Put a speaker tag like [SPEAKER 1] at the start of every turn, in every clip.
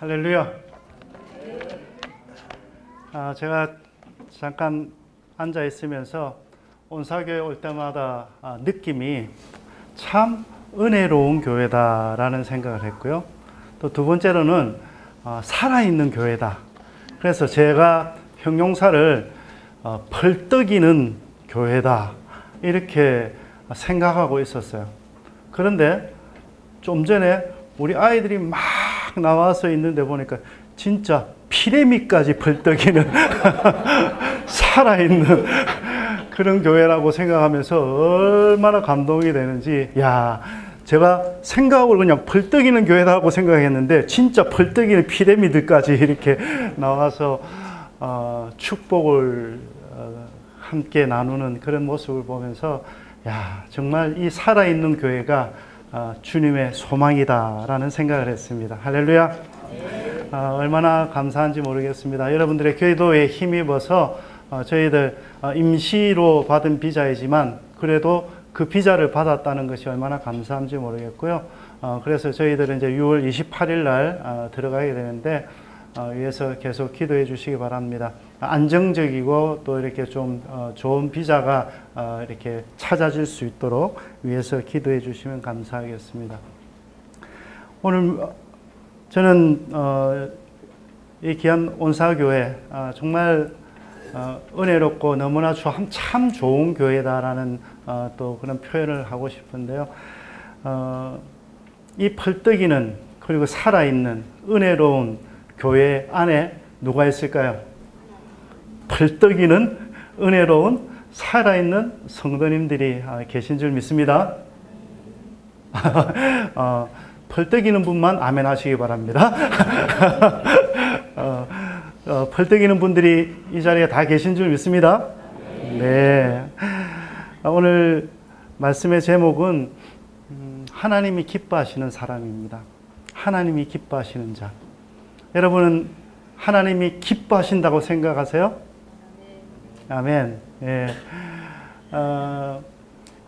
[SPEAKER 1] 할렐루야. 제가 잠깐 앉아 있으면서 온사교회 올 때마다 느낌이 참 은혜로운 교회다라는 생각을 했고요. 또 두 번째로는 살아있는 교회다. 그래서 제가 형용사를 펄떡이는 교회다 이렇게 생각하고 있었어요. 그런데 좀 전에 우리 아이들이 막 나와서 있는데 보니까 진짜 피레미까지 펄떡이는 살아있는 그런 교회라고 생각하면서 얼마나 감동이 되는지, 야, 제가 생각으로 그냥 펄떡이는 교회라고 생각했는데 진짜 펄떡이는 피레미드까지 이렇게 나와서 축복을 함께 나누는 그런 모습을 보면서, 야, 정말 이 살아있는 교회가 주님의 소망이다라는 생각을 했습니다. 할렐루야. 얼마나 감사한지 모르겠습니다. 여러분들의 기도에 힘입어서 저희들 임시로 받은 비자이지만 그래도 그 비자를 받았다는 것이 얼마나 감사한지 모르겠고요. 그래서 저희들은 이제 6월 28일 날 들어가게 되는데 위해서 계속 기도해 주시기 바랍니다. 안정적이고 또 이렇게 좀 좋은 비자가 이렇게 찾아질 수 있도록 위해서 기도해 주시면 감사하겠습니다. 오늘 저는 이 귀한 온사교회 정말 은혜롭고 너무나 참 좋은 교회다라는 또 그런 표현을 하고 싶은데요. 이 펄떡이는 그리고 살아있는 은혜로운 교회 안에 누가 있을까요? 펄떡이는 은혜로운 살아있는 성도님들이 계신 줄 믿습니다. 펄떡이는 분만 아멘 하시기 바랍니다. 펄떡이는 분들이 이 자리에 다 계신 줄 믿습니다. 네. 오늘 말씀의 제목은 하나님이 기뻐하시는 사람입니다. 하나님이 기뻐하시는 자. 여러분은 하나님이 기뻐하신다고 생각하세요? 아멘. 예.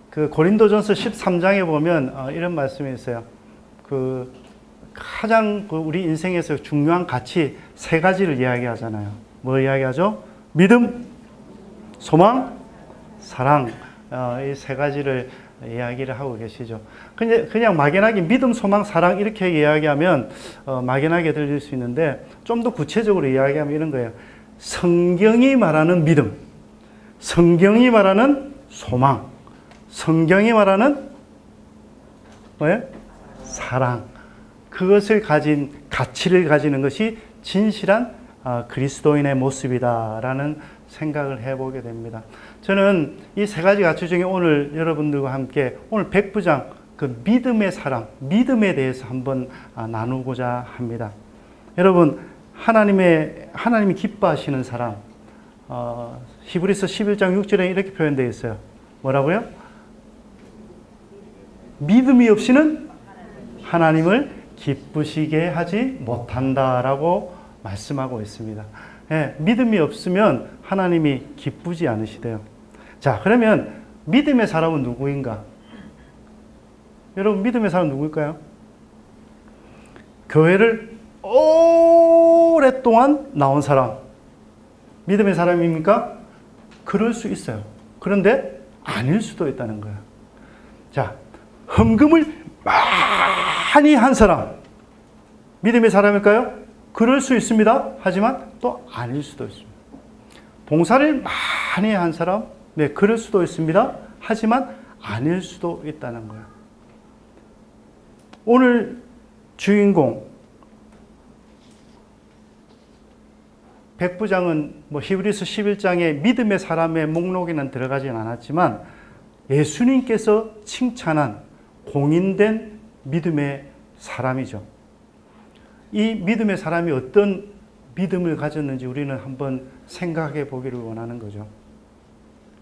[SPEAKER 1] 그 고린도전서 13장에 보면 이런 말씀이 있어요. 가장 우리 인생에서 중요한 가치 세 가지를 이야기하잖아요. 뭐 이야기하죠? 믿음, 소망, 사랑. 이 세 가지를 이야기를 하고 계시죠. 그냥 막연하게 믿음, 소망, 사랑 이렇게 이야기하면 막연하게 들릴 수 있는데 좀 더 구체적으로 이야기하면 이런 거예요. 성경이 말하는 믿음, 성경이 말하는 소망, 성경이 말하는 뭐예요? 사랑. 그것을 가진 가치를 가지는 것이 진실한 그리스도인의 모습이다라는 생각을 해보게 됩니다. 저는 이 세 가지 가치 중에 오늘 여러분들과 함께 오늘 백부장 그 믿음의 사람, 믿음에 대해서 한번 나누고자 합니다. 여러분, 하나님이 기뻐하시는 사람, 히브리서 11장 6절에 이렇게 표현되어 있어요. 뭐라고요? 믿음이 없이는 하나님을 기쁘시게 하지 못한다라고 말씀하고 있습니다. 예, 믿음이 없으면 하나님이 기쁘지 않으시대요. 자, 그러면 믿음의 사람은 누구인가? 여러분, 믿음의 사람 누구일까요? 교회를 오랫동안 나온 사람. 믿음의 사람입니까? 그럴 수 있어요. 그런데 아닐 수도 있다는 거예요. 자, 헌금을 많이 한 사람. 믿음의 사람일까요? 그럴 수 있습니다. 하지만 또 아닐 수도 있습니다. 봉사를 많이 한 사람, 네, 그럴 수도 있습니다. 하지만 아닐 수도 있다는 거예요. 오늘 주인공 백부장은 히브리서 11장의 믿음의 사람의 목록에는 들어가진 않았지만 예수님께서 칭찬한 공인된 믿음의 사람이죠. 이 믿음의 사람이 어떤 믿음을 가졌는지 우리는 한번 생각해 보기를 원하는 거죠.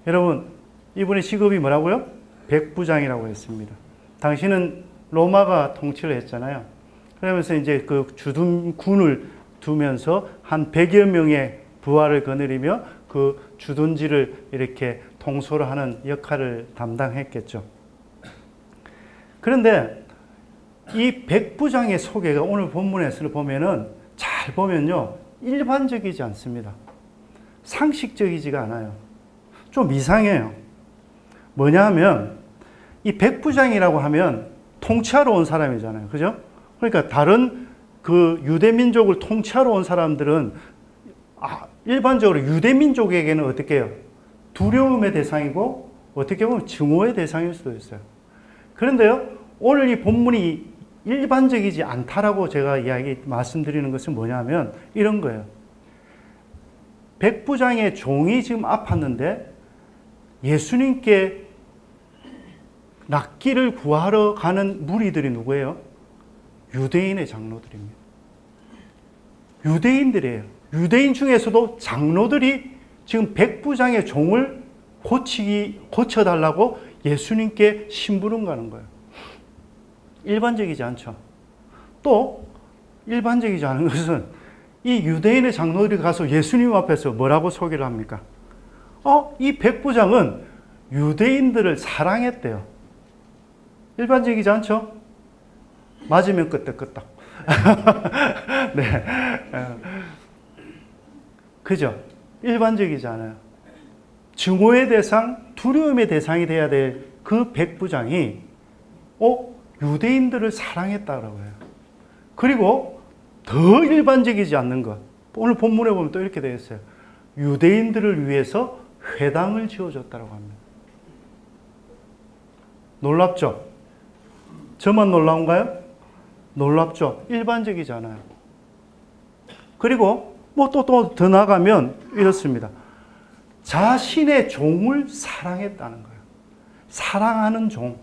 [SPEAKER 1] 여러분, 이분의 직업이 뭐라고요? 백부장이라고 했습니다. 당시는 로마가 통치를 했잖아요. 그러면서 이제 그 주둔군을 두면서 한 100여 명의 부하를 거느리며 그 주둔지를 이렇게 통솔을 하는 역할을 담당했겠죠. 그런데 이 백부장의 소개가 오늘 본문에서 보면은 잘 보면요, 일반적이지 않습니다. 상식적이지가 않아요. 좀 이상해요. 뭐냐 하면 이 백부장이라고 하면 통치하러 온 사람이잖아요. 그죠? 그러니까 다른 그 유대민족을 통치하러 온 사람들은 일반적으로 유대민족에게는 어떻게 해요? 두려움의 대상이고 어떻게 보면 증오의 대상일 수도 있어요. 그런데요, 오늘 이 본문이 일반적이지 않다라고 제가 말씀드리는 것은 뭐냐면 이런 거예요. 백부장의 종이 지금 아팠는데 예수님께 낫기를 구하러 가는 무리들이 누구예요? 유대인의 장로들입니다. 유대인들이에요. 유대인 중에서도 장로들이 지금 백부장의 종을 고쳐달라고 예수님께 심부름 가는 거예요. 일반적이지 않죠. 또 일반적이지 않은 것은 이 유대인의 장로들이 가서 예수님 앞에서 뭐라고 소개를 합니까? 이 백부장은 유대인들을 사랑했대요. 일반적이지 않죠? 맞으면 끄떡끄떡. 네. 그죠? 일반적이지 않아요. 증오의 대상, 두려움의 대상이 돼야 될 그 백부장이 유대인들을 사랑했다라고 해요. 그리고 더 일반적이지 않는 것. 오늘 본문에 보면 또 이렇게 되어 있어요. 유대인들을 위해서 회당을 지어줬다고 합니다. 놀랍죠? 저만 놀라운가요? 놀랍죠? 일반적이지 않아요. 그리고 또 더 나가면 이렇습니다. 자신의 종을 사랑했다는 거예요. 사랑하는 종.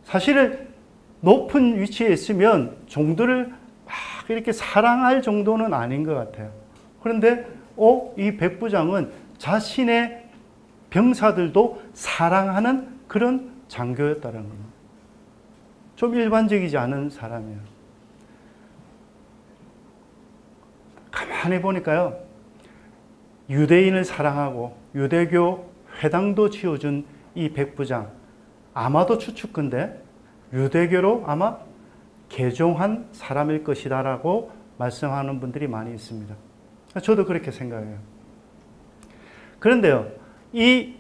[SPEAKER 1] 사실 높은 위치에 있으면 종들을 막 이렇게 사랑할 정도는 아닌 것 같아요. 그런데 이 백부장은 자신의 병사들도 사랑하는 그런 장교였다는 겁니다. 좀 일반적이지 않은 사람이에요. 가만히 보니까요, 유대인을 사랑하고 유대교 회당도 지어준 이 백부장, 아마도 추측컨대 유대교로 아마 개종한 사람일 것이다라고 말씀하는 분들이 많이 있습니다. 저도 그렇게 생각해요. 그런데요, 이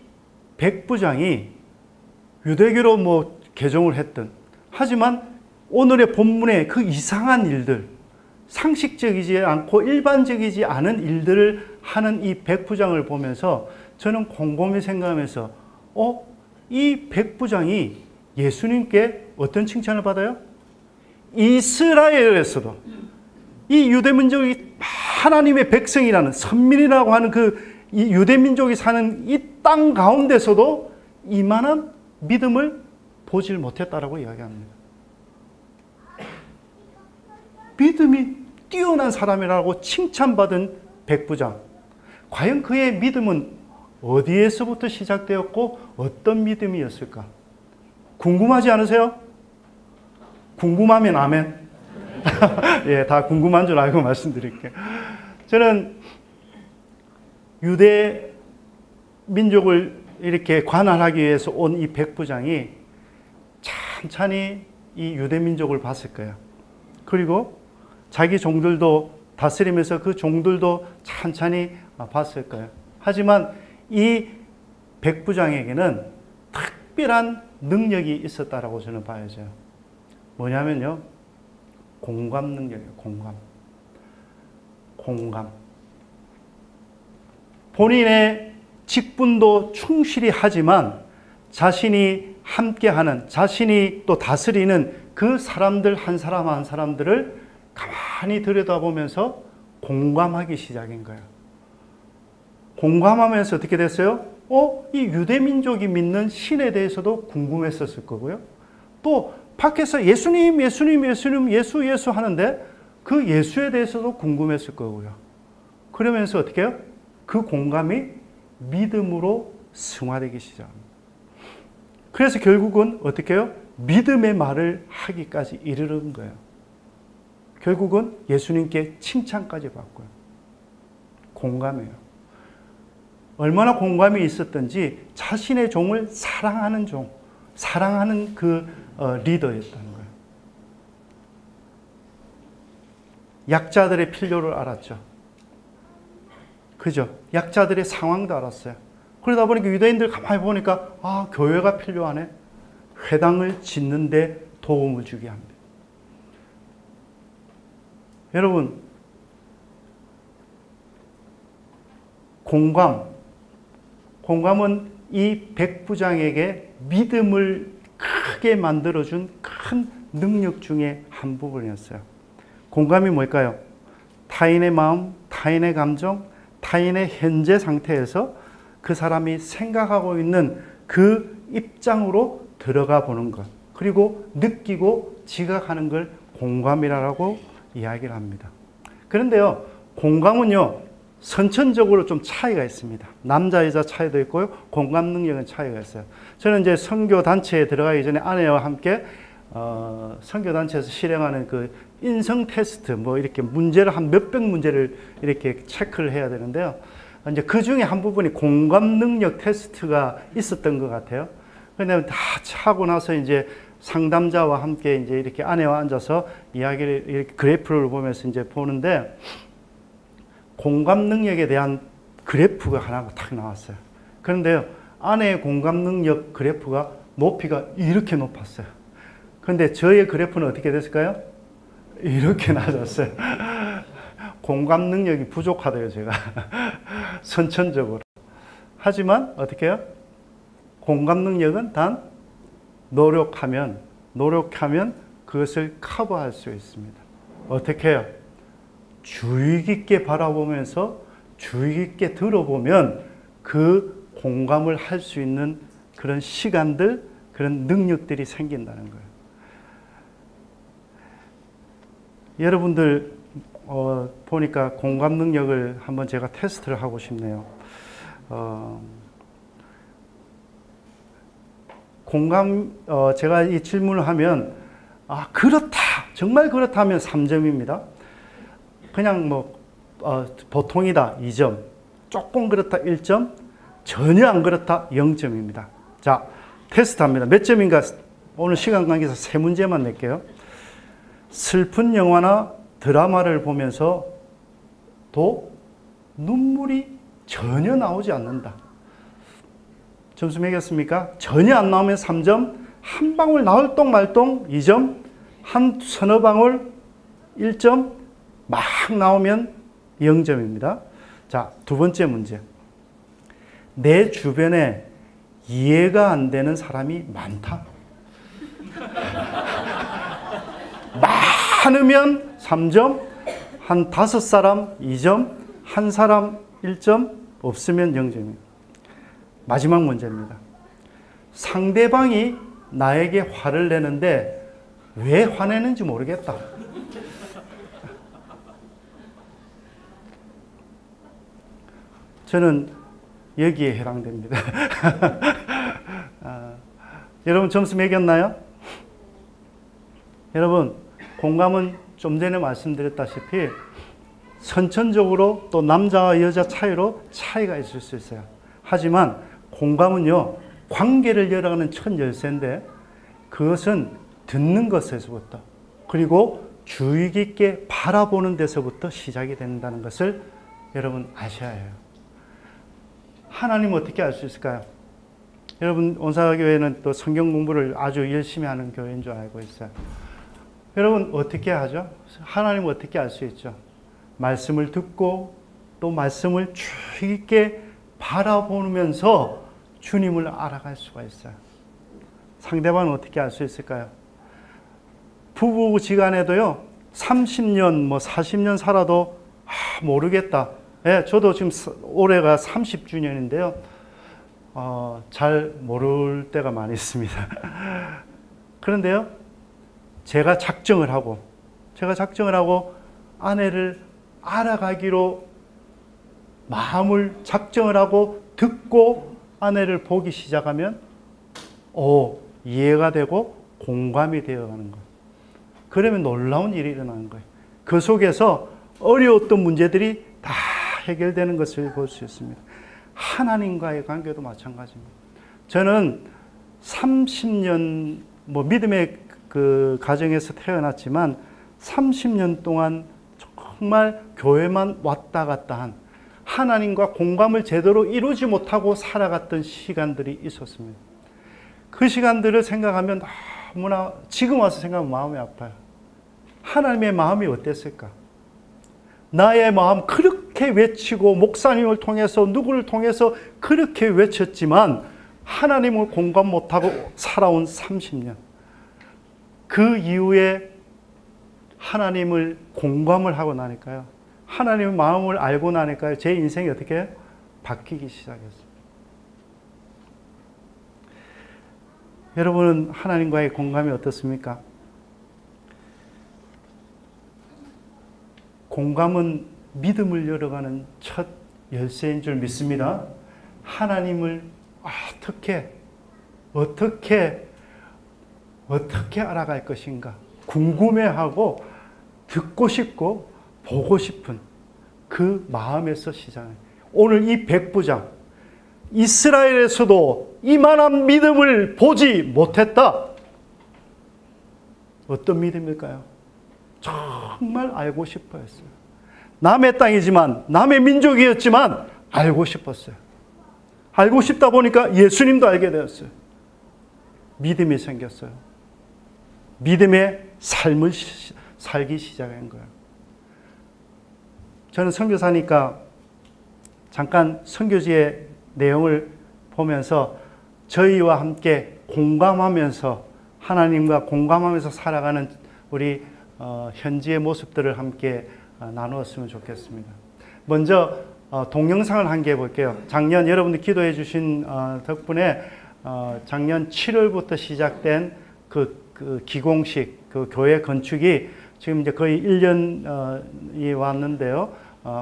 [SPEAKER 1] 백부장이 유대교로 개종을 했든, 하지만 오늘의 본문의 그 이상한 일들, 상식적이지 않고 일반적이지 않은 일들을 하는 이 백부장을 보면서 저는 곰곰이 생각하면서 이 백부장이 예수님께 어떤 칭찬을 받아요? 이스라엘에서도 이 유대민족이 하나님의 백성이라는 선민이라고 하는 이 유대민족이 사는 이 땅 가운데서도 이만한 믿음을 보질 못했다라고 이야기합니다. 믿음이 뛰어난 사람이라고 칭찬받은 백부장. 과연 그의 믿음은 어디에서부터 시작되었고 어떤 믿음이었을까? 궁금하지 않으세요? 궁금하면 아멘. 예, 다 궁금한 줄 알고 말씀드릴게요. 저는 유대 민족을 이렇게 관할하기 위해서 온 이 백부장이 찬찬히 이 유대 민족을 봤을 거예요. 그리고 자기 종들도 다스리면서 그 종들도 찬찬히 봤을 거예요. 하지만 이 백부장에게는 특별한 능력이 있었다라고 저는 봐야죠. 뭐냐면요, 공감 능력이에요. 공감. 본인의 직분도 충실히 하지만 자신이 함께하는, 자신이 또 다스리는 그 사람들 한 사람 한 사람들을 가만히 들여다보면서 공감하기 시작인 거예요. 공감하면서 어떻게 됐어요? 이 유대민족이 믿는 신에 대해서도 궁금했었을 거고요. 또 밖에서 예수님 예수 하는데 그 예수에 대해서도 궁금했을 거고요. 그러면서 어떻게 해요? 그 공감이 믿음으로 승화되기 시작합니다. 그래서 결국은 어떻게 해요? 믿음의 말을 하기까지 이르는 거예요. 결국은 예수님께 칭찬까지 받고요. 공감해요. 얼마나 공감이 있었던지 자신의 종을 사랑하는 종, 사랑하는 그 리더였다는 거예요. 약자들의 필요를 알았죠. 그죠? 약자들의 상황도 알았어요. 그러다 보니까 유대인들 가만히 보니까 아, 교회가 필요하네. 회당을 짓는 데 도움을 주게 합니다. 여러분, 공감은 이 백부장에게 믿음을 크게 만들어준 큰 능력 중에 한 부분이었어요. 공감이 뭘까요? 타인의 마음, 타인의 감정, 타인의 현재 상태에서 그 사람이 생각하고 있는 그 입장으로 들어가 보는 것, 그리고 느끼고 지각하는 걸 공감이라고 이야기를 합니다. 그런데요, 공감은요, 선천적으로 좀 차이가 있습니다. 남자, 여자 차이도 있고요, 공감 능력은 차이가 있어요. 저는 이제 선교단체에 들어가기 전에 아내와 함께 선교단체에서 실행하는 그 인성 테스트, 뭐 이렇게 문제를 한 몇백 문제를 이렇게 체크를 해야 되는데요. 이제 그 중에 한 부분이 공감 능력 테스트가 있었던 것 같아요. 근데 다 하고 나서 이제 상담자와 함께 이제 이렇게 아내와 앉아서 이야기를 이렇게 그래프를 보면서 이제 보는데 공감 능력에 대한 그래프가 하나가 딱 나왔어요. 그런데요, 아내의 공감 능력 그래프가 높이가 이렇게 높았어요. 그런데 저의 그래프는 어떻게 됐을까요? 이렇게 낮았어요. 공감 능력이 부족하대요, 제가. 선천적으로. 하지만 어떻게 해요? 공감 능력은 단 노력하면 그것을 커버할 수 있습니다. 어떻게 해요? 주의 깊게 바라보면서 주의 깊게 들어보면 그 공감을 할 수 있는 그런 시간들, 그런 능력들이 생긴다는 거예요. 여러분들 보니까 공감 능력을 한번 제가 테스트를 하고 싶네요. 제가 이 질문을 하면 그렇다, 정말 그렇다면 3점입니다. 그냥 보통이다 2점, 조금 그렇다 1점, 전혀 안 그렇다 0점입니다. 자, 테스트합니다. 몇 점인가 오늘 시간 관계에서 3문제만 낼게요. 슬픈 영화나 드라마를 보면서도 눈물이 전혀 나오지 않는다. 점수 매겼습니까? 전혀 안 나오면 3점, 한 방울 나올 똥 말똥 2점, 한 서너 방울 1점, 막 나오면 0점입니다. 자, 두 번째 문제. 내 주변에 이해가 안 되는 사람이 많다. 많으면 3점, 한 5사람 2점, 한 사람 1점, 없으면 0점입니다. 마지막 문제입니다. 상대방이 나에게 화를 내는데 왜 화내는지 모르겠다. 저는 여기에 해당됩니다. 여러분 점수 매겼나요? 여러분, 공감은 좀 전에 말씀드렸다시피 선천적으로 또 남자와 여자 차이로 차이가 있을 수 있어요. 하지만 공감은요, 관계를 열어가는 첫 열쇠인데 그것은 듣는 것에서부터 그리고 주의 깊게 바라보는 데서부터 시작이 된다는 것을 여러분 아셔야 해요. 하나님 어떻게 알 수 있을까요? 여러분, 온사교회는 또 성경 공부를 아주 열심히 하는 교회인 줄 알고 있어요. 여러분 어떻게 하죠? 하나님 어떻게 알 수 있죠? 말씀을 듣고 또 말씀을 주의 깊게 바라보면서 주님을 알아갈 수가 있어요. 상대방은 어떻게 알 수 있을까요? 부부지간에도요, 30년, 40년 살아도 모르겠다. 예, 저도 지금 올해가 30주년인데요. 잘 모를 때가 많이 있습니다. 그런데요, 제가 작정을 하고 아내를 알아가기로 마음을 작정을 하고 듣고 아내를 보기 시작하면 이해가 되고 공감이 되어가는 거예요. 그러면 놀라운 일이 일어나는 거예요. 그 속에서 어려웠던 문제들이 다 해결되는 것을 볼 수 있습니다. 하나님과의 관계도 마찬가지입니다. 저는 30년 믿음의 그 가정에서 태어났지만 30년 동안 정말 교회만 왔다 갔다 한 하나님과 공감을 제대로 이루지 못하고 살아갔던 시간들이 있었습니다. 그 시간들을 생각하면 너무나 지금 와서 생각하면 마음이 아파요. 하나님의 마음이 어땠을까? 나의 마음 그렇게 외치고 목사님을 통해서 누구를 통해서 그렇게 외쳤지만 하나님을 공감 못하고 살아온 30년. 그 이후에 하나님을 공감을 하고 나니까요. 하나님의 마음을 알고 나니까요. 제 인생이 어떻게 바뀌기 시작했어요. 여러분은 하나님과의 공감이 어떻습니까? 공감은 믿음을 열어가는 첫 열쇠인 줄 믿습니다. 하나님을 어떻게 알아갈 것인가 궁금해하고 듣고 싶고 보고 싶은 그 마음에서 시작해요. 오늘 이 백부장, 이스라엘에서도 이만한 믿음을 보지 못했다. 어떤 믿음일까요? 정말 알고 싶어 했어요. 남의 땅이지만, 남의 민족이었지만 알고 싶었어요. 알고 싶다 보니까 예수님도 알게 되었어요. 믿음이 생겼어요. 믿음의 삶을 살기 시작한 거예요. 저는 선교사니까 잠깐 선교지의 내용을 보면서 저희와 함께 공감하면서 하나님과 공감하면서 살아가는 우리 현지의 모습들을 함께 나누었으면 좋겠습니다. 먼저 동영상을 한 개 볼게요. 작년 여러분들 기도해 주신 덕분에 작년 7월부터 시작된 그 기공식 그 교회 건축이 지금 이제 거의 1년이 왔는데요.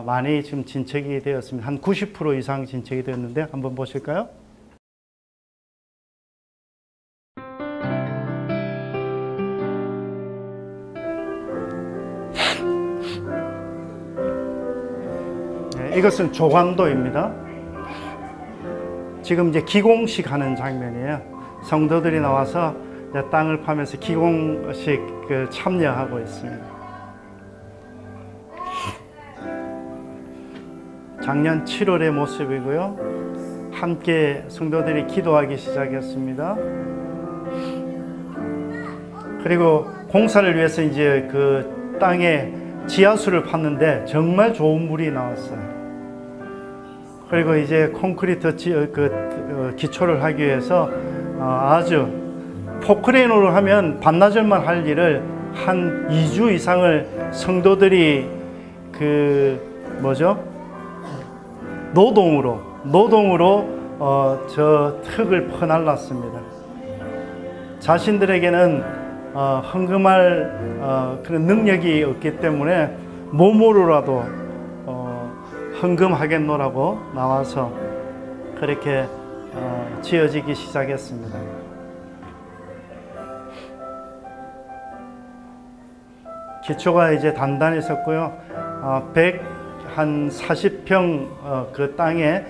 [SPEAKER 1] 많이 지금 진척이 되었습니다. 한 90% 이상 진척이 되었는데 한번 보실까요? 네, 이것은 조광도입니다. 지금 이제 기공식 하는 장면이에요. 성도들이 나와서 이제 땅을 파면서 기공식 참여하고 있습니다. 작년 7월의 모습이고요. 함께 성도들이 기도하기 시작했습니다. 그리고 공사를 위해서 이제 그 땅에 지하수를 팠는데 정말 좋은 물이 나왔어요. 그리고 이제 콘크리트 기초를 하기 위해서 아주 포크레인으로 하면 반나절만 할 일을 한 2주 이상을 성도들이 노동으로 저 흙을 퍼날랐습니다. 자신들에게는 헌금할 그런 능력이 없기 때문에 몸으로라도 헌금하겠노라고 나와서 그렇게 지어지기 시작했습니다. 기초가 이제 단단히 섰고요. 한 40평 그 땅에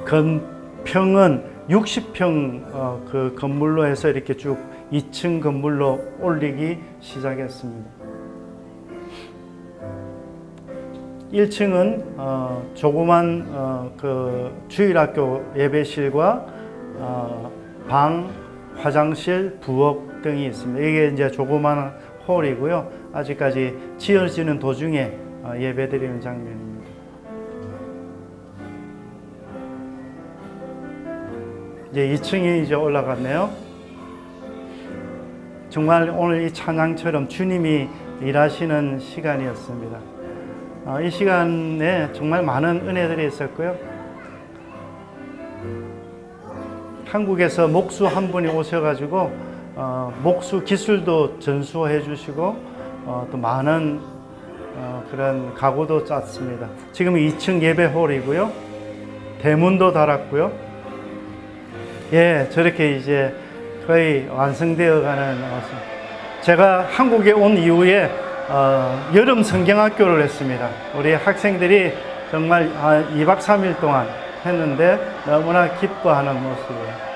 [SPEAKER 1] 건평은 60평 그 건물로 해서 이렇게 쭉 2층 건물로 올리기 시작했습니다. 1층은 조그만 그 주일학교 예배실과 방, 화장실, 부엌 등이 있습니다. 이게 이제 조그만 홀이고요. 아직까지 지어지는 도중에 예배드리는 장면입니다. 이제 2층이 이제 올라갔네요. 정말 오늘 이 찬양처럼 주님이 일하시는 시간이었습니다. 이 시간에 정말 많은 은혜들이 있었고요. 한국에서 목수 한 분이 오셔가지고 목수 기술도 전수해 주시고 또 많은 그런 가구도 짰습니다. 지금 2층 예배홀이고요. 대문도 달았고요. 예, 저렇게 이제 거의 완성되어 가는. 제가 한국에 온 이후에 여름 성경학교를 했습니다. 우리 학생들이 정말 2박 3일 동안 했는데 너무나 기뻐하는 모습이에요.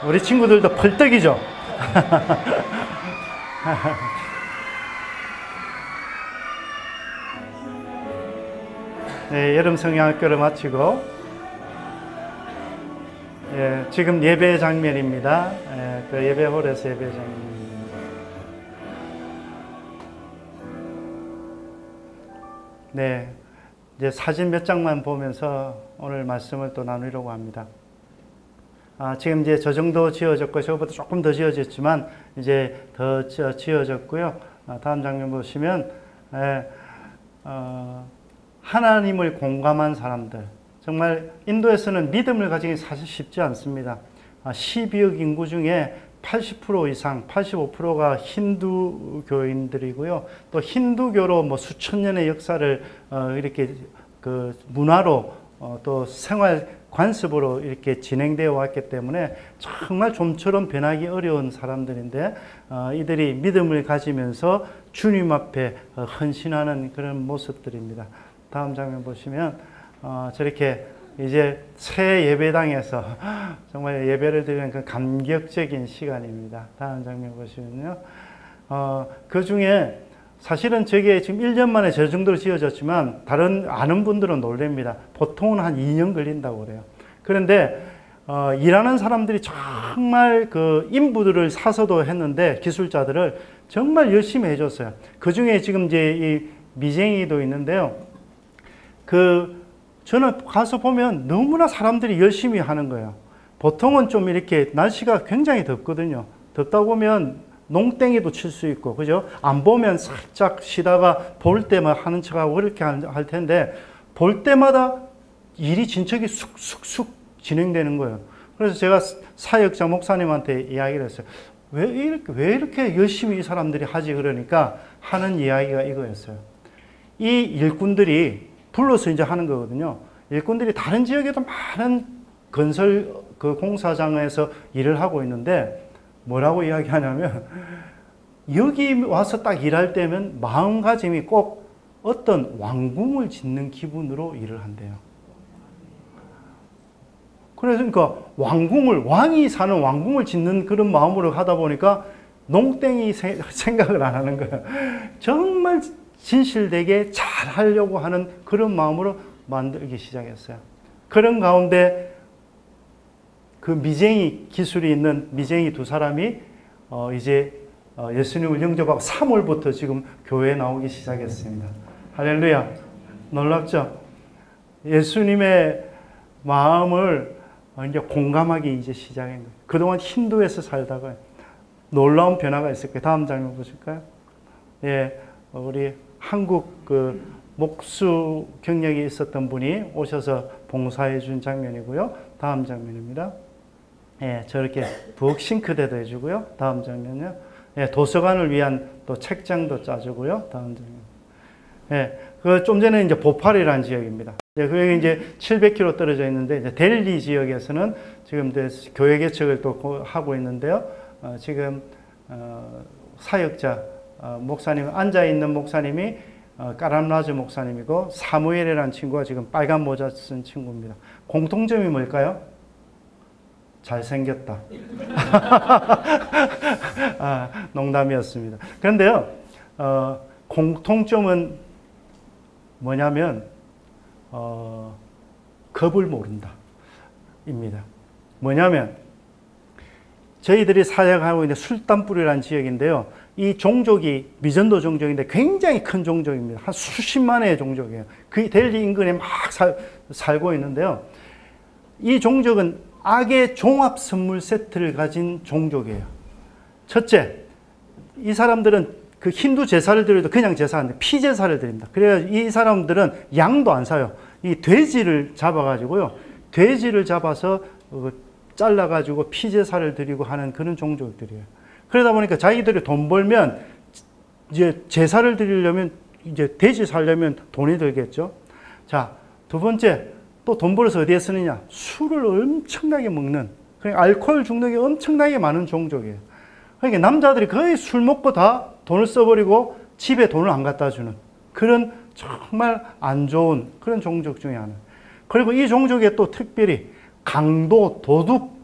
[SPEAKER 1] 우리 친구들도 펄떡이죠. 네, 여름 성경학교를 마치고 예, 지금 예배 장면입니다. 예, 그 예배홀에서 예배 장면입니다. 네, 이제 사진 몇 장만 보면서 오늘 말씀을 또 나누려고 합니다. 지금 이제 저 정도 지어졌고 저거보다 조금 더 지어졌지만 이제 더 지어졌고요. 다음 장면 보시면 하나님을 공감한 사람들, 정말 인도에서는 믿음을 가지기 사실 쉽지 않습니다. 12억 인구 중에 80% 이상, 85%가 힌두교인들이고요. 또 힌두교로 뭐 수천 년의 역사를 이렇게 그 문화로 또 생활 관습으로 이렇게 진행되어 왔기 때문에 정말 좀처럼 변하기 어려운 사람들인데 이들이 믿음을 가지면서 주님 앞에 헌신하는 그런 모습들입니다. 다음 장면 보시면 저렇게 이제 새 예배당에서 정말 예배를 드리는 그 감격적인 시간입니다. 다음 장면 보시면요. 그 중에 사실은 저게 지금 1년 만에 저 정도로 지어졌지만 다른 아는 분들은 놀랍니다. 보통은 한 2년 걸린다고 그래요. 그런데 일하는 사람들이 정말 그 인부들을 사서도 했는데 기술자들을 정말 열심히 해줬어요. 그 중에 지금 이제 이 미쟁이도 있는데요. 저는 가서 보면 너무나 사람들이 열심히 하는 거예요. 보통은 좀 이렇게 날씨가 굉장히 덥거든요. 덥다 보면 농땡이도 칠 수 있고, 그죠? 안 보면 살짝 쉬다가 볼 때만 하는 척하고 그렇게 할 텐데, 볼 때마다 일이 진척이 쑥쑥쑥 진행되는 거예요. 그래서 제가 사역자 목사님한테 이야기를 했어요. 왜 이렇게 열심히 이 사람들이 하지? 그러니까 하는 이야기가 이거였어요. 이 일꾼들이 불러서 이제 하는 거거든요. 일꾼들이 다른 지역에도 많은 건설 그 공사장에서 일을 하고 있는데, 뭐라고 이야기하냐면 여기 와서 딱 일할 때면 마음가짐이 꼭 어떤 왕궁을 짓는 기분으로 일을 한대요. 그러니까 왕이 사는 왕궁을 짓는 그런 마음으로 하다 보니까 농땡이 생각을 안 하는 거예요. 정말 진실되게 잘 하려고 하는 그런 마음으로 만들기 시작했어요. 그런 가운데 그 미쟁이 기술이 있는 미쟁이 두 사람이 이제 예수님을 영접하고 3월부터 지금 교회에 나오기 시작했습니다. 할렐루야. 놀랍죠? 예수님의 마음을 이제 공감하기 이제 시작한 거예요. 그동안 힌두에서 살다가 놀라운 변화가 있을 거예요. 다음 장면 보실까요? 예, 우리 한국 그 목수 경력이 있었던 분이 오셔서 봉사해 준 장면이고요. 다음 장면입니다. 예, 저렇게 부엌 싱크대도 해주고요. 다음 장면요. 예, 도서관을 위한 또 책장도 짜주고요. 다음 장면. 예, 그 좀 전에 이제 보팔이라는 지역입니다. 그게 이제 700km 떨어져 있는데, 이제 델리 지역에서는 지금 교회 개척을 또 하고 있는데요. 지금 사역자 목사님 앉아 있는 목사님이 까람라즈 목사님이고 사무엘이라는 친구가 지금 빨간 모자 쓴 친구입니다. 공통점이 뭘까요? 잘생겼다. 농담이었습니다. 그런데요, 공통점은 뭐냐면, 겁을 모른다. 입니다. 뭐냐면, 저희들이 사역하고 있는 술담불이라는 지역인데요. 이 종족이 미전도 종족인데 굉장히 큰 종족입니다. 한 수십만의 종족이에요. 그 델리 인근에 막 살고 있는데요. 이 종족은 악의 종합 선물 세트를 가진 종족이에요. 첫째, 이 사람들은 그 힌두 제사를 드려도 그냥 제사 안 돼. 피제사를 드립니다. 그래야 이 사람들은 양도 안 사요. 이 돼지를 잡아가지고요. 돼지를 잡아서 잘라가지고 피제사를 드리고 하는 그런 종족들이에요. 그러다 보니까 자기들이 돈 벌면 이제 제사를 드리려면 이제 돼지 살려면 돈이 들겠죠. 자, 두 번째, 또 돈 벌어서 어디에 쓰느냐? 술을 엄청나게 먹는, 그러니까 알코올 중독이 엄청나게 많은 종족이에요. 그러니까 남자들이 거의 술 먹고 다 돈을 써버리고 집에 돈을 안 갖다 주는 그런 정말 안 좋은 그런 종족 중에 하나. 그리고 이 종족에 또 특별히 강도, 도둑,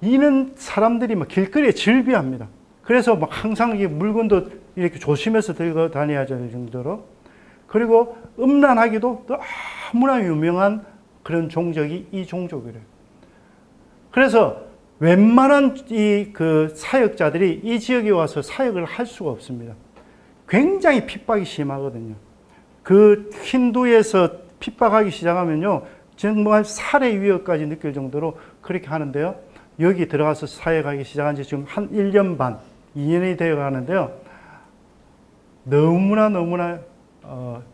[SPEAKER 1] 이는 사람들이 길거리에 즐비합니다. 그래서 막 항상 이 물건도 이렇게 조심해서 들고 다녀야 될 정도로. 그리고 음란하기도 너무나 유명한 그런 종족이 이 종족이래요. 그래서 웬만한 그 사역자들이 이 지역에 와서 사역을 할 수가 없습니다. 굉장히 핍박이 심하거든요. 그 힌두에서 핍박하기 시작하면요, 정말 살해 위협까지 느낄 정도로 그렇게 하는데요. 여기 들어가서 사역하기 시작한 지 지금 한 1년 반, 2년이 되어 가는데요. 너무나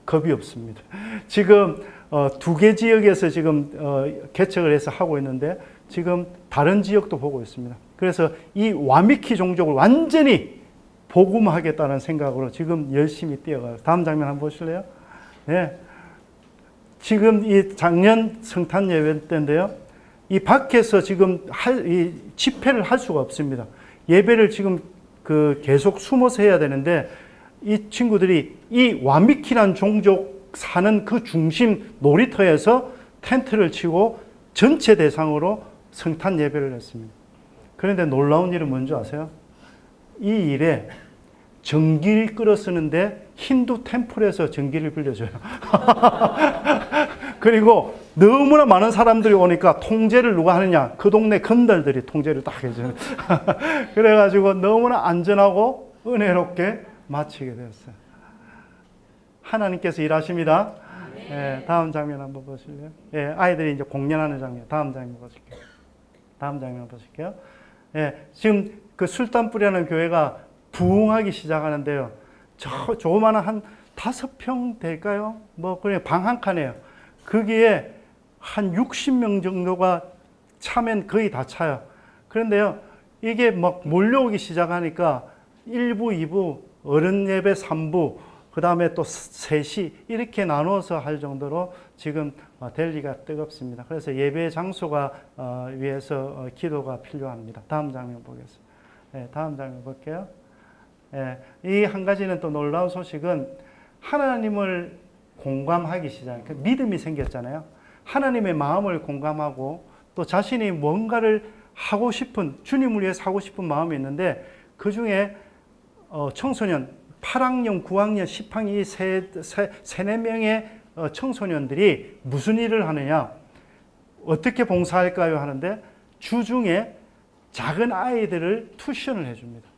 [SPEAKER 1] 겁이 없습니다. 지금 2개 지역에서 지금 개척을 해서 하고 있는데 지금 다른 지역도 보고 있습니다. 그래서 이 와미키 종족을 완전히 복음하겠다는 생각으로 지금 열심히 뛰어가요. 다음 장면 한번 보실래요? 네. 지금 이 작년 성탄 예배 때인데요. 이 밖에서 지금 이 집회를 할 수가 없습니다. 예배를 지금 계속 숨어서 해야 되는데 이 친구들이 이 와미키란 종족 사는 그 중심 놀이터에서 텐트를 치고 전체 대상으로 성탄 예배를 했습니다. 그런데 놀라운 일은 뭔지 아세요? 이 일에 전기를 끌어 쓰는데 힌두 템플에서 전기를 빌려줘요. 그리고 너무나 많은 사람들이 오니까 통제를 누가 하느냐? 그 동네 건달들이 통제를 딱 해줘요. 그래가지고 너무나 안전하고 은혜롭게 마치게 되었어요. 하나님께서 일하십니다. 예, 다음 장면 한번 보실래요? 예, 아이들이 이제 공연하는 장면. 다음 장면 보실게요. 다음 장면 보실게요. 예, 지금 그 술단 뿌리하는 교회가 부흥하기 시작하는데요. 조그마한 한 5평 될까요? 뭐 그냥 방 한 칸이에요. 거기에 한 60명 정도가 차면 거의 다 차요. 그런데요, 이게 막 몰려오기 시작하니까 1부, 2부, 어른 예배 3부, 그 다음에 또 3시 이렇게 나눠서 할 정도로 지금 델리가 뜨겁습니다. 그래서 예배 장소가 위해서 기도가 필요합니다. 다음 장면 보겠습니다. 네, 다음 장면 볼게요. 네, 이 한 가지는 또 놀라운 소식은 하나님을 공감하기 시작해요. 믿음이 생겼잖아요. 하나님의 마음을 공감하고 또 자신이 뭔가를 하고 싶은, 주님을 위해서 하고 싶은 마음이 있는데 그 중에 청소년 8학년, 9학년, 10학년 이 3-4명의 청소년들이 무슨 일을 하느냐, 어떻게 봉사할까요 하는데 주중에 작은 아이들을 튜션을 해줍니다.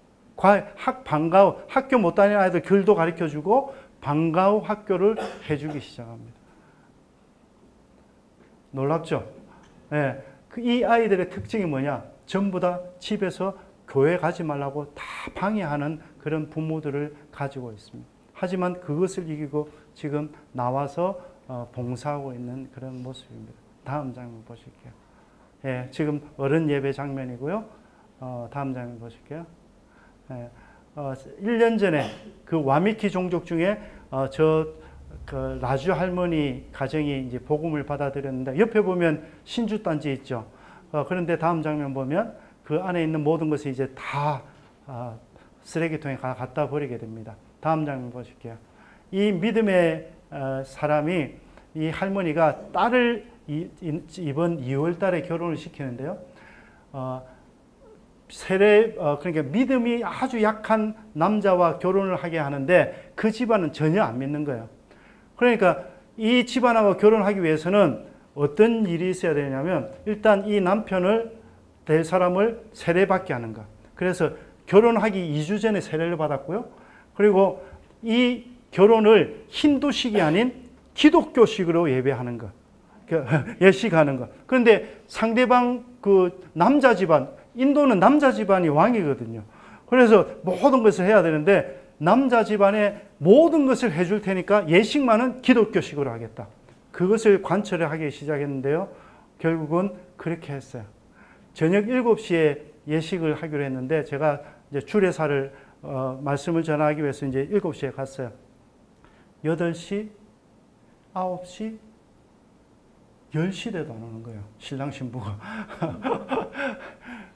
[SPEAKER 1] 방과 후, 학교 못 다니는 아이들 글도 가르쳐주고 방과 후 학교를 해주기 시작합니다. 놀랍죠? 네. 이 아이들의 특징이 뭐냐? 전부 다 집에서 교회 가지 말라고 다 방해하는 그런 부모들을 가지고 있습니다. 하지만 그것을 이기고 지금 나와서 봉사하고 있는 그런 모습입니다. 다음 장면 보실게요. 예, 지금 어른 예배 장면이고요. 다음 장면 보실게요. 예, 1년 전에 그 와미키 종족 중에 그 라주 할머니 가정이 이제 복음을 받아들였는데 옆에 보면 신주단지 있죠. 그런데 다음 장면 보면 그 안에 있는 모든 것을 이제 다 쓰레기통에 갖다 버리게 됩니다. 다음 장면 보실게요. 이 믿음의 사람이, 이 할머니가 딸을 이번 2월 달에 결혼을 시키는데요. 그러니까 믿음이 아주 약한 남자와 결혼을 하게 하는데 그 집안은 전혀 안 믿는 거예요. 그러니까 이 집안하고 결혼하기 위해서는 어떤 일이 있어야 되냐면 일단 이 남편을 될 사람을 세례받게 하는 것. 그래서 결혼하기 2주 전에 세례를 받았고요. 그리고 이 결혼을 힌두식이 아닌 기독교식으로 예배하는 것. 예식하는 것. 그런데 상대방 그 남자 집안, 인도는 남자 집안이 왕이거든요. 그래서 모든 것을 해야 되는데 남자 집안에 모든 것을 해줄 테니까 예식만은 기독교식으로 하겠다. 그것을 관철을 하기 시작했는데요. 결국은 그렇게 했어요. 저녁 7시에 예식을 하기로 했는데 제가 이제 주례사를 말씀을 전하기 위해서 이제 7시에 갔어요. 8시, 9시, 10시 돼도 안 오는 거예요. 신랑 신부가.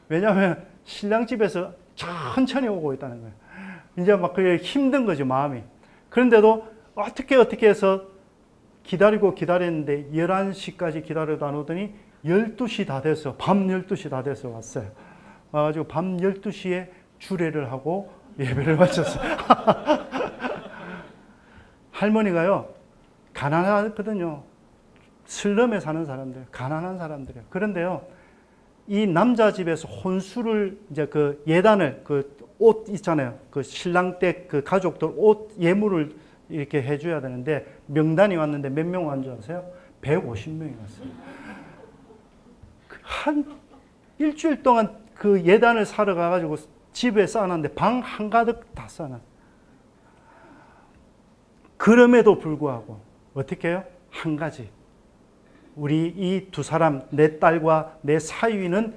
[SPEAKER 1] 왜냐하면 신랑 집에서 천천히 오고 있다는 거예요. 이제 막 그게 힘든 거죠, 마음이. 그런데도 어떻게 해서 기다렸는데 11시까지 기다려도 안 오더니 12시 다 돼서, 밤 12시 다 돼서 왔어요. 와가지고 밤 12시에 주례를 하고 예배를 마쳤어요. 할머니가요, 가난하거든요. 슬럼에 사는 사람들, 가난한 사람들이에요. 그런데요, 이 남자 집에서 혼수를, 이제 그 예단을, 그 옷 있잖아요. 그 신랑 댁 그 가족들 옷 예물을 이렇게 해줘야 되는데, 명단이 왔는데 몇 명 온 줄 아세요? 150명이 왔어요. 한 일주일 동안 그 예단을 사러 가가지고 집에 쌓아놨는데 방 한가득 다 쌓아놨어요. 그럼에도 불구하고 어떻게 해요? 한 가지. 우리 이 두 사람, 내 딸과 내 사위는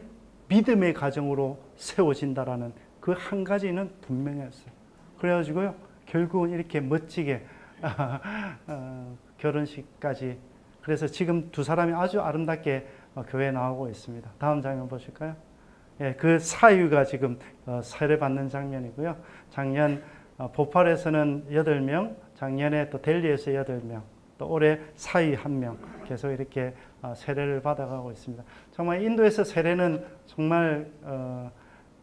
[SPEAKER 1] 믿음의 가정으로 세워진다라는 그 한 가지는 분명했어요. 그래가지고요, 결국은 이렇게 멋지게 결혼식까지. 그래서 지금 두 사람이 아주 아름답게 교회에 나오고 있습니다. 다음 장면 보실까요? 예, 그 사위가 지금 세례받는 장면이고요. 작년 보팔에서는 8명, 작년에 또 델리에서 8명, 또 올해 사위 1명 계속 이렇게 세례를 받아가고 있습니다. 정말 인도에서 세례는 정말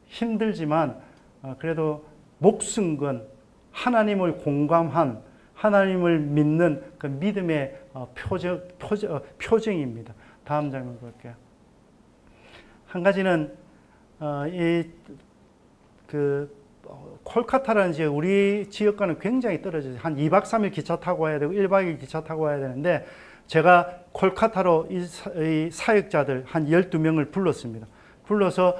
[SPEAKER 1] 힘들지만 그래도 목숨 건 하나님을 공감한, 하나님을 믿는 그 믿음의 표정입니다. 다음 장면 볼게요. 한 가지는 콜카타라는 지역, 우리 지역과는 굉장히 떨어져요. 한 2박 3일 기차 타고 와야 되고 1박 2일 기차 타고 와야 되는데, 제가 콜카타로 이 사역자들 한 12명을 불렀습니다. 불러서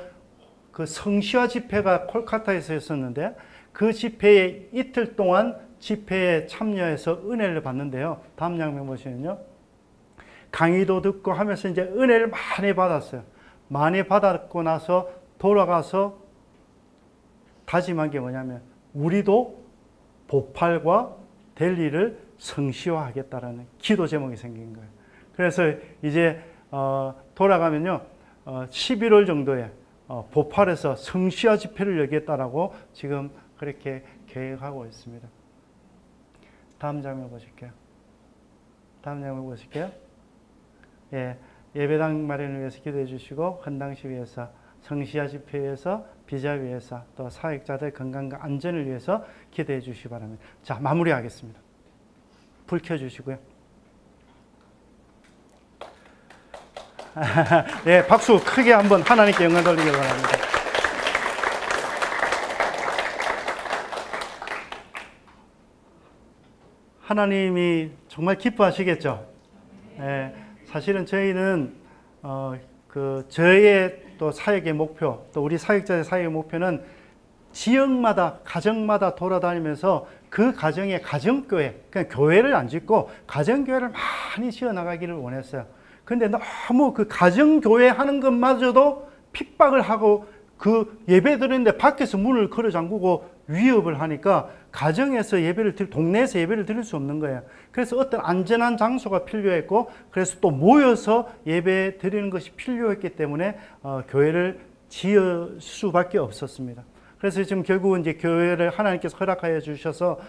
[SPEAKER 1] 그 성시화 집회가 콜카타에서 했었는데, 그 집회에 이틀 동안 집회에 참여해서 은혜를 받는데요. 다음 장면 보시면요, 강의도 듣고 하면서 이제 은혜를 많이 받았어요. 많이 받았고 나서 돌아가서 다짐한 게 뭐냐면, 우리도 보팔과 델리를 성시화하겠다라는 기도 제목이 생긴 거예요. 그래서 이제 돌아가면요, 11월 정도에 보팔에서 성시화 집회를 열겠다라고 지금 그렇게 계획하고 있습니다. 다음 장면 보실게요. 다음 장면 보실게요. 예, 예배당 마련을 위해서 기도해 주시고, 헌당시 위해서, 성시화 집회 위해서, 비자 위해서, 또 사역자들 건강과 안전을 위해서 기도해 주시기 바랍니다. 자, 마무리하겠습니다. 불 켜주시고요. 네, 박수 크게 한번 하나님께 영광 돌리기 바랍니다. 하나님이 정말 기뻐하시겠죠? 네, 사실은 저희는 저의 또 사역의 목표, 또 우리 사역자의 사역의 목표는 지역마다, 가정마다 돌아다니면서 그 가정의 가정교회, 그냥 교회를 안 짓고 가정교회를 많이 지어나가기를 원했어요. 근데 너무 그 가정교회 하는 것마저도 핍박을 하고, 그 예배 드리는데 밖에서 문을 걸어 잠그고 위협을 하니까 가정에서 동네에서 예배를 드릴 수 없는 거예요. 그래서 어떤 안전한 장소가 필요했고, 그래서 또 모여서 예배 드리는 것이 필요했기 때문에 교회를 지을 수밖에 없었습니다. 그래서 지금 결국은 이제 교회를 하나님께서 허락하여 주셔서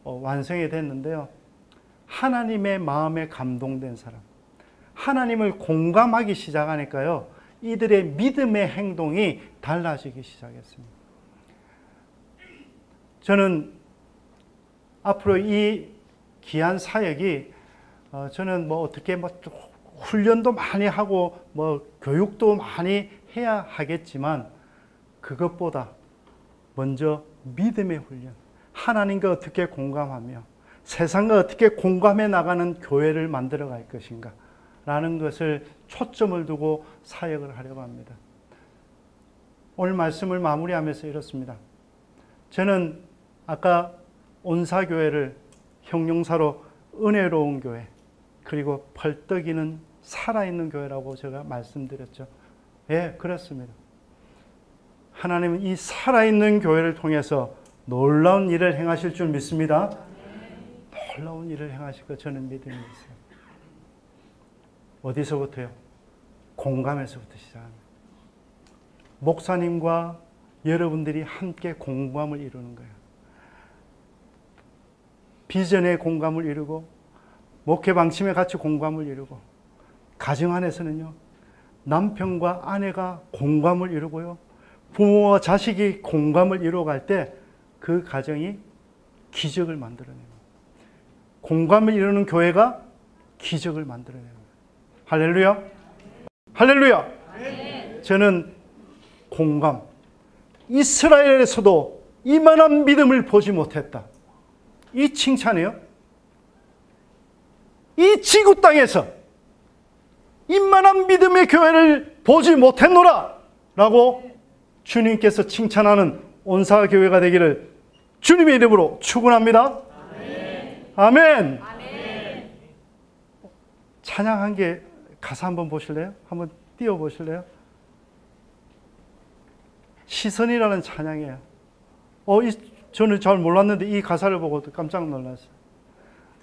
[SPEAKER 1] 완성이 됐는데요. 하나님의 마음에 감동된 사람, 하나님을 공감하기 시작하니까요, 이들의 믿음의 행동이 달라지기 시작했습니다. 저는 앞으로 이 귀한 사역이 저는 어떻게 훈련도 많이 하고 교육도 많이 해야 하겠지만, 그것보다 먼저 믿음의 훈련, 하나님과 어떻게 공감하며 세상과 어떻게 공감해 나가는 교회를 만들어 갈 것인가 라는 것을 초점을 두고 사역을 하려고 합니다. 오늘 말씀을 마무리하면서 이렇습니다. 저는 아까 온사교회를 형용사로 은혜로운 교회, 그리고 벌떡이는 살아있는 교회라고 제가 말씀드렸죠. 예, 그렇습니다. 하나님은 이 살아있는 교회를 통해서 놀라운 일을 행하실 줄 믿습니다. 놀라운 일을 행하실 것 저는 믿음이 있어요. 어디서부터요? 공감에서부터 시작합니다. 목사님과 여러분들이 함께 공감을 이루는 거예요. 비전의 공감을 이루고, 목회 방침에 같이 공감을 이루고, 가정 안에서는요, 남편과 아내가 공감을 이루고요, 부모와 자식이 공감을 이루어갈 때 그 가정이 기적을 만들어내는 거예요. 공감을 이루는 교회가 기적을 만들어내는 거예요. 할렐루야. 할렐루야. 저는 공감, 이스라엘에서도 이만한 믿음을 보지 못했다, 이 칭찬이에요. 이 지구 땅에서 이만한 믿음의 교회를 보지 못했노라 라고 주님께서 칭찬하는 온사교회가 되기를 주님의 이름으로 축원합니다. 아멘. 아멘. 찬양한 게 가사 한번 보실래요? 한번 띄워보실래요? 시선이라는 찬양이에요. 저는 잘 몰랐는데 이 가사를 보고 깜짝 놀랐어요.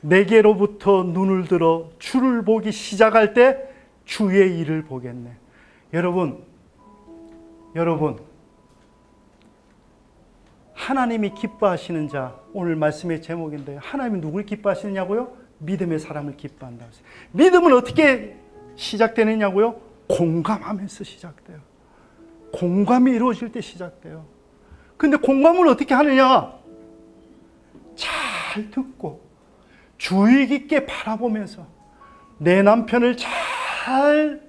[SPEAKER 1] 내게로부터 눈을 들어 주를 보기 시작할 때 주의 일을 보겠네. 여러분, 하나님이 기뻐하시는 자, 오늘 말씀의 제목인데요. 하나님이 누굴 기뻐하시느냐고요? 믿음의 사람을 기뻐한다고 했어요. 믿음은 어떻게 시작되느냐고요? 공감하면서 시작돼요. 공감이 이루어질 때 시작돼요. 근데 공감을 어떻게 하느냐? 잘 듣고 주의 깊게 바라보면서 내 남편을 잘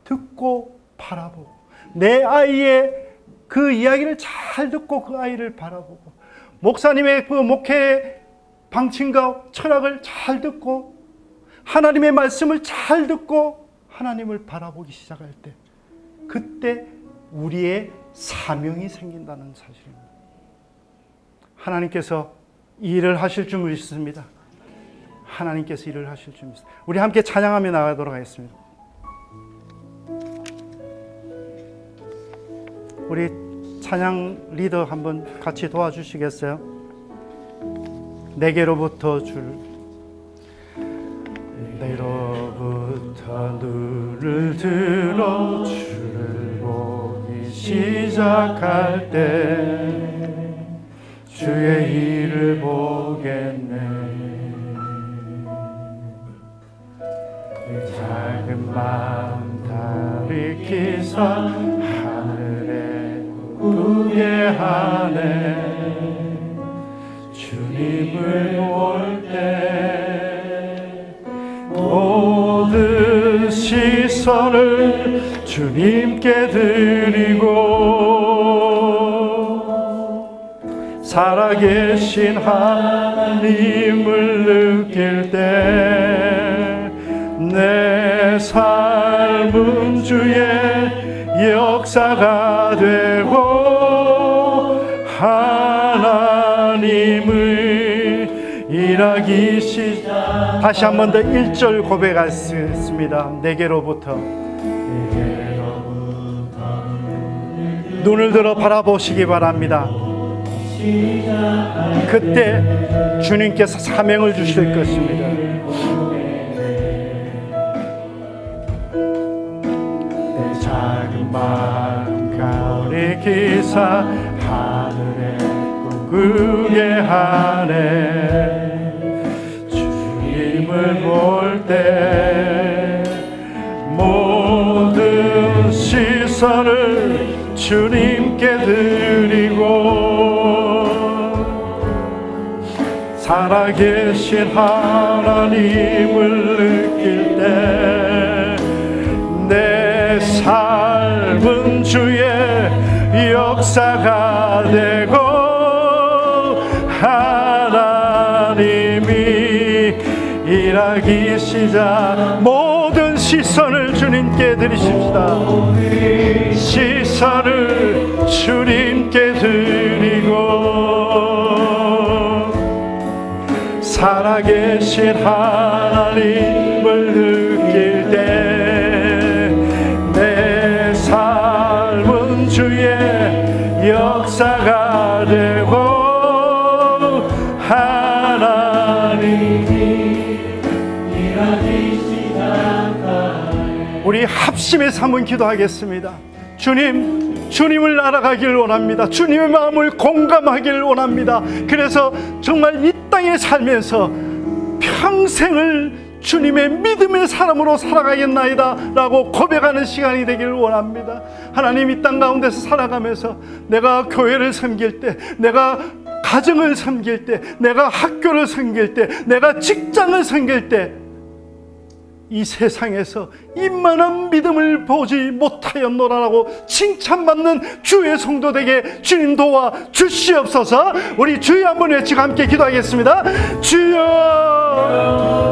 [SPEAKER 1] 듣고 바라보고, 내 아이의 그 이야기를 잘 듣고 그 아이를 바라보고, 목사님의 그 목회 방침과 철학을 잘 듣고, 하나님의 말씀을 잘 듣고 하나님을 바라보기 시작할 때, 그때 우리의 사명이 생긴다는 사실입니다. 하나님께서 이 일을 하실 줄 믿습니다. 하나님께서 일을 하실 줄 믿습니다. 우리 함께 찬양하며 나가도록 하겠습니다. 우리 찬양 리더 한번 같이 도와주시겠어요? 내게로부터 눈을 들어 주를 보기 시작할 때 주의 일을 보겠네. 작은 마음 가리키사 하늘에 꾸게 하네. 주님을 볼 때 모든 시선을 주님께 드리고, 살아계신 하나님을 느낄 때 내 삶은 주의 역사가 되고 하나님의 일하기 시작. 다시 한 번 더 1절 고백하겠습니다. 내게로부터 눈을 들어 바라보시기 바랍니다. 그때 주님께서 사명을 주실 것입니다. 마음 가리키사 하늘에 꿈꾸게 하네. 주님을 볼 때 모든 시선을 주님께 드리고, 살아계신 하나님을 느낄 때 내 삶은 주의 역사가 되고 하나님이 일하기 시작. 모든 시선을 주님께 드리십시다. 시선을 주님께 드리고, 살아계신 하나님을 느낄 때 내 삶은 주의 역사가 되고 하나님이 일하기 시작하네. 우리 합심해서 한번 기도하겠습니다. 주님을 알아가길 원합니다. 주님의 마음을 공감하길 원합니다. 그래서 정말 이 땅에 살면서 평생을 주님의 믿음의 사람으로 살아가겠나이다 라고 고백하는 시간이 되기를 원합니다. 하나님, 이 땅 가운데서 살아가면서 내가 교회를 섬길 때, 내가 가정을 섬길 때, 내가 학교를 섬길 때, 내가 직장을 섬길 때, 이 세상에서 이만한 믿음을 보지 못하였노라라고 칭찬받는 주의 성도되게 주님 도와 주시옵소서. 우리 주여 한번 외치고 함께 기도하겠습니다. 주여